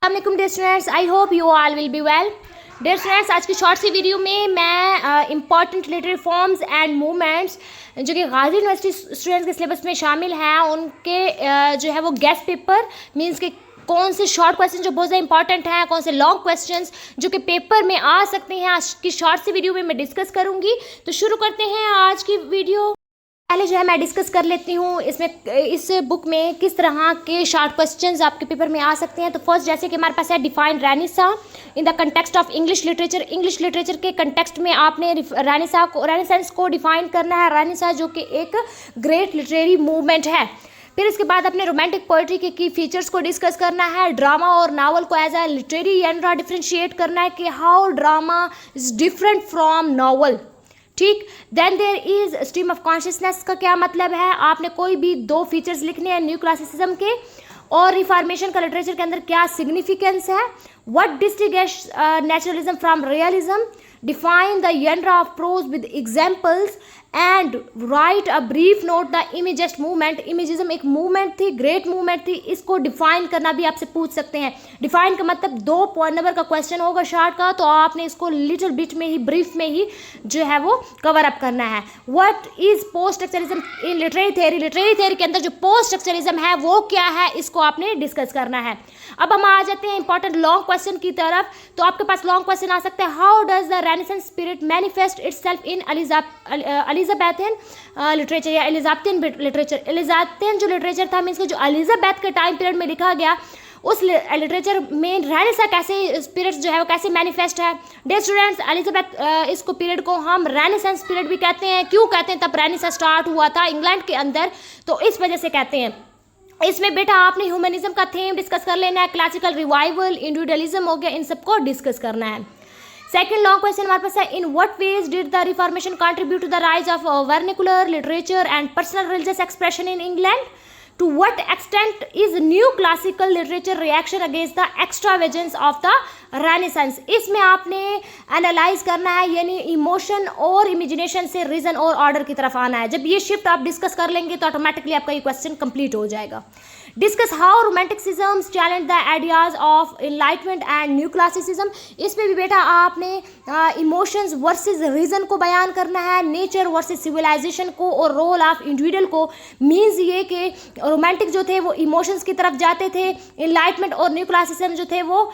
अस्सलाम dear students, I hope you all will be well. Dear students, आज की short सी वीडियो में मैं important literary forms and movements जो कि गाजी यूनिवर्सिटी स्टूडेंट्स के सिलेबस में शामिल हैं उनके जो है वो गेस्ट पेपर मींस के कौन से शॉर्ट क्वेश्चन जो बहुत ज़्यादा इंपॉर्टेंट हैं, कौन से लॉन्ग क्वेश्चंस जो कि पेपर में आ सकते हैं, आज की शॉर्ट सी वीडियो में मैं डिस्कस करूँगी। तो शुरू करते हैं आज की वीडियो। पहले जो है मैं डिस्कस कर लेती हूँ इस बुक में किस तरह के शॉर्ट क्वेश्चंस आपके पेपर में आ सकते हैं। तो फर्स्ट जैसे कि हमारे पास है define renaissance in the context of English literature. English literature के कंटेक्स्ट में आपने रेनेसांस को डिफाइन करना है। रेनेसां जो कि एक ग्रेट लिटरेरी मूवमेंट है। फिर इसके बाद अपने रोमांटिक पोइट्री के की फीचर्स को डिस्कस करना है। ड्रामा और नावल को as a literary genre differentiate करना है कि how drama is different from novel. ठीक। Then there is stream of consciousness का क्या मतलब है, आपने कोई भी दो फीचर्स लिखने हैं न्यू क्लासिसिज्म के और रिफॉर्मेशन का लिटरेचर के अंदर क्या सिग्निफिकेंस है। What distinguish naturalism from realism, define the genre of prose with examples and write a brief note the imagist movement. Imagism एक मूवमेंट थी, ग्रेट मूवमेंट थी, इसको डिफाइन करना भी आपसे पूछ सकते हैं। डिफाइन का मतलब 2 पॉइंट नंबर का क्वेश्चन होगा शॉर्ट का, तो आपने इसको लिटिल बिट में ही ब्रीफ में ही जो है वो कवर अप करना है। What is post structuralism in literary theory, literary theory के अंदर जो पोस्ट स्ट्रक्चरिज्म है वो क्या है, इसको आपने डिस्कस करना है। अब हम आ जाते हैं इंपॉर्टेंट लॉन्ग क्वेश्चन की तरफ। तो आपके पास लॉन्ग क्वेश्चन आ सकते हैं, how does the renaissance spirit manifest itself in Elizabethan literature या एलिजाबेथन लिटरेचर। एलिजाबेथन जो लिटरेचर था मीन्स जो एलिजाबेथ के टाइम पीरियड में लिखा गया उस लिटरेचर में रेनेसां कैसे स्पिरिट जो है वो कैसे मैनिफेस्ट है। डियर स्टूडेंट्स, एलिजाबेथ इसको पीरियड को हम रेनेसांस पीरियड भी कहते हैं। क्यों कहते हैं, तब रेनेसां स्टार्ट हुआ था इंग्लैंड के अंदर, तो इस वजह से कहते हैं। इसमें बेटा आपने ह्यूमनिज्म का थीम डिस्कस कर लेना है, क्लासिकल रिवाइवल, इंडिविजुअलिज्म हो गया, इन सबको डिस्कस करना है। सेकेंड लॉन्ग क्वेश्चन हमारे पास है, in what ways did the reformation contribute to the rise of vernacular literature and personal religious expression in England. To what extent is new classical literature reaction against the extravagance of the Renaissance। इसमें आपने analyse करना है, यानी emotion और imagination से reason और order की तरफ आना है। जब ये शिफ्ट आप डिस्कस कर लेंगे तो ऑटोमेटिकली आपका ये क्वेश्चन कंप्लीट हो जाएगा। Discuss how romanticism challenge the ideas of enlightenment and new classicism. इसमें भी बेटा आपने इमोशंस वर्सेस रीजन को बयान करना है, नेचर वर्सेस सिविलाइजेशन को और रोल ऑफ इंडिविजुअल को। मीन्स ये कि रोमांटिक जो थे वो इमोशंस की तरफ जाते थे, एनलाइटमेंट और न्यू क्लासिसिज्म जो थे वो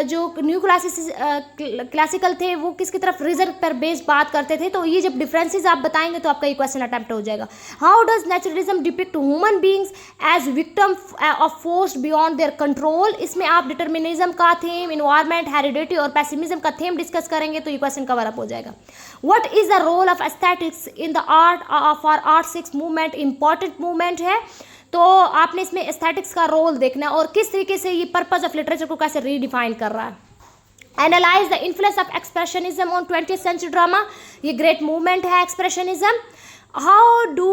जो न्यू क्लासिकल थे वो किसकी तरफ, रीजन पर बेस्ड बात करते थे। तो ये जब डिफरेंसेस आप बताएंगे तो आपका ये क्वेश्चन अटेम्प्ट हो जाएगा। How does naturalism depict human beings as victim of force beyond their control. इसमें आप डिटर्मिनिज्म का थीम, इन्वायरमेंट, हेरिडिटी और पेसिमिज्म का थीम डिस्कस करेंगे तो ये क्वेश्चन कवर अप हो जाएगा। What is the role of aesthetics in the art of our art 6 movement. Important movement है, तो आपने इसमें एस्थेटिक्स का रोल देखना है और किस तरीके से ये पर्पस ऑफ लिटरेचर को कैसे रीडिफाइन कर रहा है। Analyse the influence of expressionism on 20th century drama. ये ग्रेट मूवमेंट है expressionism. How do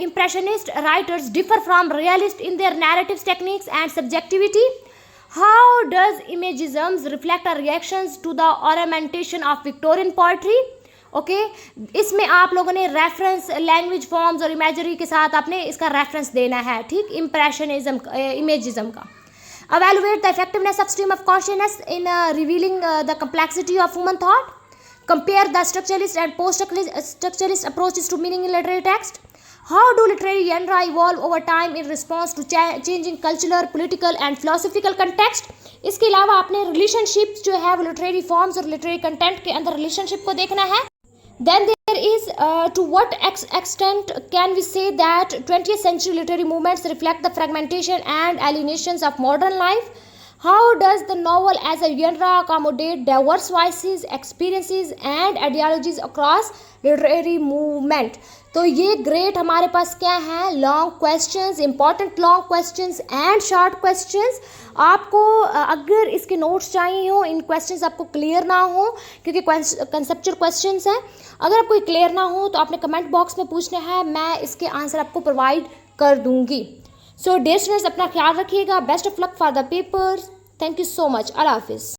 impressionist writers differ from realists in their narrative techniques and subjectivity? How does imagism reflect our reactions to the ornamentation of Victorian poetry? Okay इसमें आप लोगों ने reference language forms और imagery के साथ आपने इसका reference देना है। ठीक, इम्प्रेशनिज्म इमेजिज्म का। Evaluate the effectiveness of stream of consciousness in revealing the complexity of human thought. Compare the structuralist and post-structuralist approaches to meaning in literary text. How do literary genre evolve over time in response to changing cultural, political and philosophical context? इसके अलावा आपने relationship जो है वो literary forms और literary content के अंदर relationship को देखना है। Then there is to what extent can we say that 20th century literary movements reflect the fragmentation and alienations of modern life? How does the novel as a genre accommodate diverse voices, experiences and ideologies across literary movement? तो ये great हमारे पास क्या है, long questions, important long questions and short questions. आपको अगर इसके notes चाहिए हो, इन क्वेश्चंस आपको क्लियर ना हो क्योंकि कंसेप्चुअल क्वेश्चंस हैं, अगर आपको क्लियर ना हो तो आपने कमेंट बॉक्स में पूछना है, मैं इसके आंसर आपको प्रोवाइड कर दूंगी। सो डियर स्टूडेंट्स, अपना ख्याल रखिएगा। Best of luck for the papers. Thank you so much. अल्लाह हाफिज़।